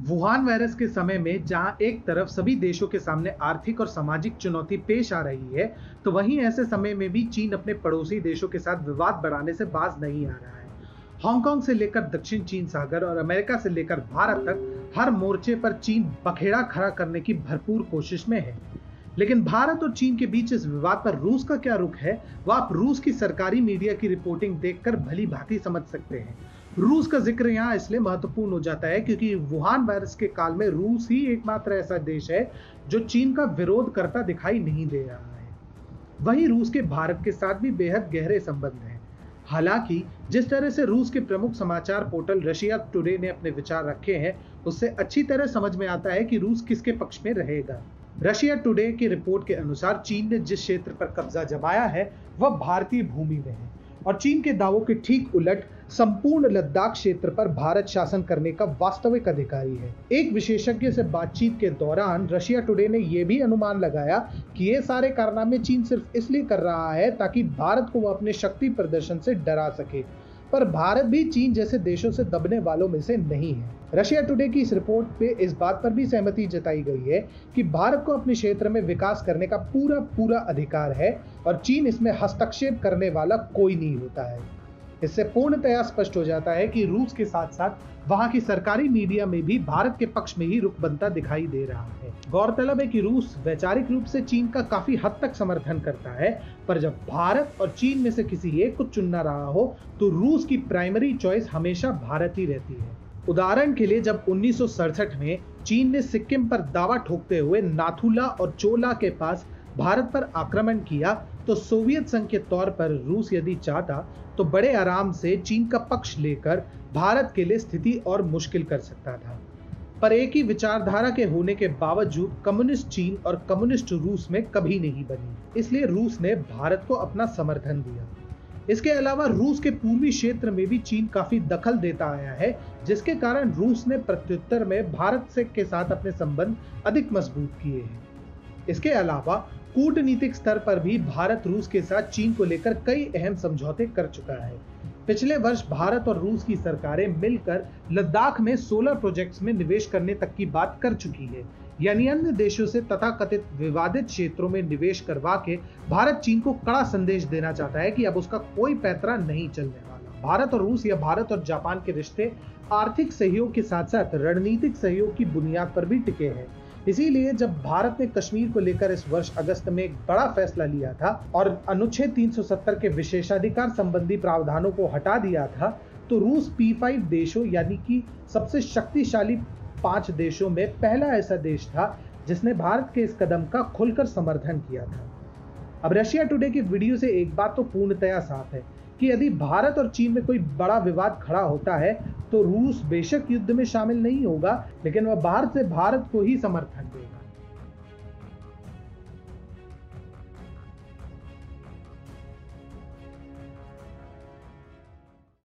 Wuhan virus के समय में जहां एक तरफ सभी देशों के सामने आर्थिक और सामाजिक चुनौती पेश आ रही है, तो वहीं ऐसे समय में भी चीन अपने पड़ोसी देशों के साथ विवाद बढ़ाने से बाज नहीं आ रहा है। हांगकांग से लेकर दक्षिण चीन सागर और अमेरिका से लेकर भारत तक हर मोर्चे पर चीन बखेड़ा खड़ा करने की भरपूर कोशिश में है। लेकिन भारत और चीन के बीच इस विवाद पर रूस का क्या रुख है, वह आप रूस की सरकारी मीडिया की रिपोर्टिंग देखकर भली भांति समझ सकते हैं। रूस का जिक्र यहाँ इसलिए महत्वपूर्ण हो जाता है क्योंकि वुहान वायरस के काल में रूस ही एकमात्र ऐसा देश है जो चीन का विरोध करता दिखाई नहीं दे रहा है। वहीं रूस के भारत के साथ भी बेहद गहरे संबंध हैं। हालांकि जिस तरह से रूस के प्रमुख समाचार पोर्टल रशिया टुडे ने अपने विचार रखे हैं, उससे अच्छी तरह समझ में आता है कि रूस किसके पक्ष में रहेगा। रशिया टुडे की रिपोर्ट के अनुसार चीन ने जिस क्षेत्र पर कब्जा जमाया है वह भारतीय भूमि में है और चीन के दावों के ठीक उलट संपूर्ण लद्दाख क्षेत्र पर भारत शासन करने का वास्तविक अधिकारी है। एक विशेषज्ञ से बातचीत के दौरान रशिया टुडे ने यह भी अनुमान लगाया कि ये सारे कारनामे चीन सिर्फ इसलिए कर रहा है ताकि भारत को वह अपने शक्ति प्रदर्शन से डरा सके, पर भारत भी चीन जैसे देशों से दबने वालों में से नहीं है। रशिया टुडे की इस रिपोर्ट पे इस बात पर भी सहमति जताई गई है कि भारत को अपने क्षेत्र में विकास करने का पूरा अधिकार है और चीन इसमें हस्तक्षेप करने वाला कोई नहीं होता है। इससे पूर्णतया स्पष्ट हो जाता है कि रूस के साथ साथ वहां की सरकारी मीडिया में भी भारत के पक्ष में ही रुख बनता दिखाई दे रहा है। गौरतलब है कि रूस वैचारिक रूप से चीन का काफी हद तक समर्थन करता है, पर जब भारत और चीन में से किसी एक को चुनना रहा हो तो रूस की प्राइमरी चॉइस हमेशा भारत ही रहती है। उदाहरण के लिए जब 1967 में चीन ने सिक्किम पर दावा ठोकते हुए नाथुला और चोला के पास भारत पर आक्रमण किया, तो सोवियत संघ के तौर पर रूस यदि चाहता तो बड़े आराम से चीन का पक्ष लेकर भारत के लिए स्थिति और मुश्किल कर सकता था। पर एक ही विचारधारा के होने के बावजूद कम्युनिस्ट चीन और कम्युनिस्ट रूस में कभी नहीं बनी, इसलिए रूस ने भारत को अपना समर्थन दिया। इसके अलावा रूस के पूर्वी क्षेत्र में भी चीन काफी दखल देता आया है, जिसके कारण रूस ने प्रत्युत्तर में भारत से के साथ अपने संबंध अधिक मजबूत किए हैं। इसके अलावा कूटनीतिक स्तर पर भी भारत रूस के साथ चीन को लेकर कई अहम समझौते कर चुका है। पिछले वर्ष भारत और रूस की सरकारें मिलकर लद्दाख में सोलर प्रोजेक्ट्स में निवेश करने तक की बात कर चुकी है, यानी अन्य देशों से तथाकथित विवादित क्षेत्रों में निवेश करवा के भारत चीन को कड़ा संदेश देना चाहता है कि अब उसका कोई पैंतरा नहीं चलने वाला। भारत और रूस या भारत और जापान के रिश्ते आर्थिक सहयोग के साथ साथ रणनीतिक सहयोग की बुनियाद पर भी टिके हैं। इसीलिए जब भारत ने कश्मीर को लेकर इस वर्ष अगस्त में एक बड़ा फैसला लिया था और अनुच्छेद 370 के विशेषाधिकार संबंधी प्रावधानों को हटा दिया था, तो रूस P5 देशों यानी कि सबसे शक्तिशाली 5 देशों में पहला ऐसा देश था जिसने भारत के इस कदम का खुलकर समर्थन किया था। अब रशिया टुडे की वीडियो से एक बात तो पूर्णतया साफ है कि यदि भारत और चीन में कोई बड़ा विवाद खड़ा होता है तो रूस बेशक युद्ध में शामिल नहीं होगा, लेकिन वह बाहर से भारत को ही समर्थन देगा।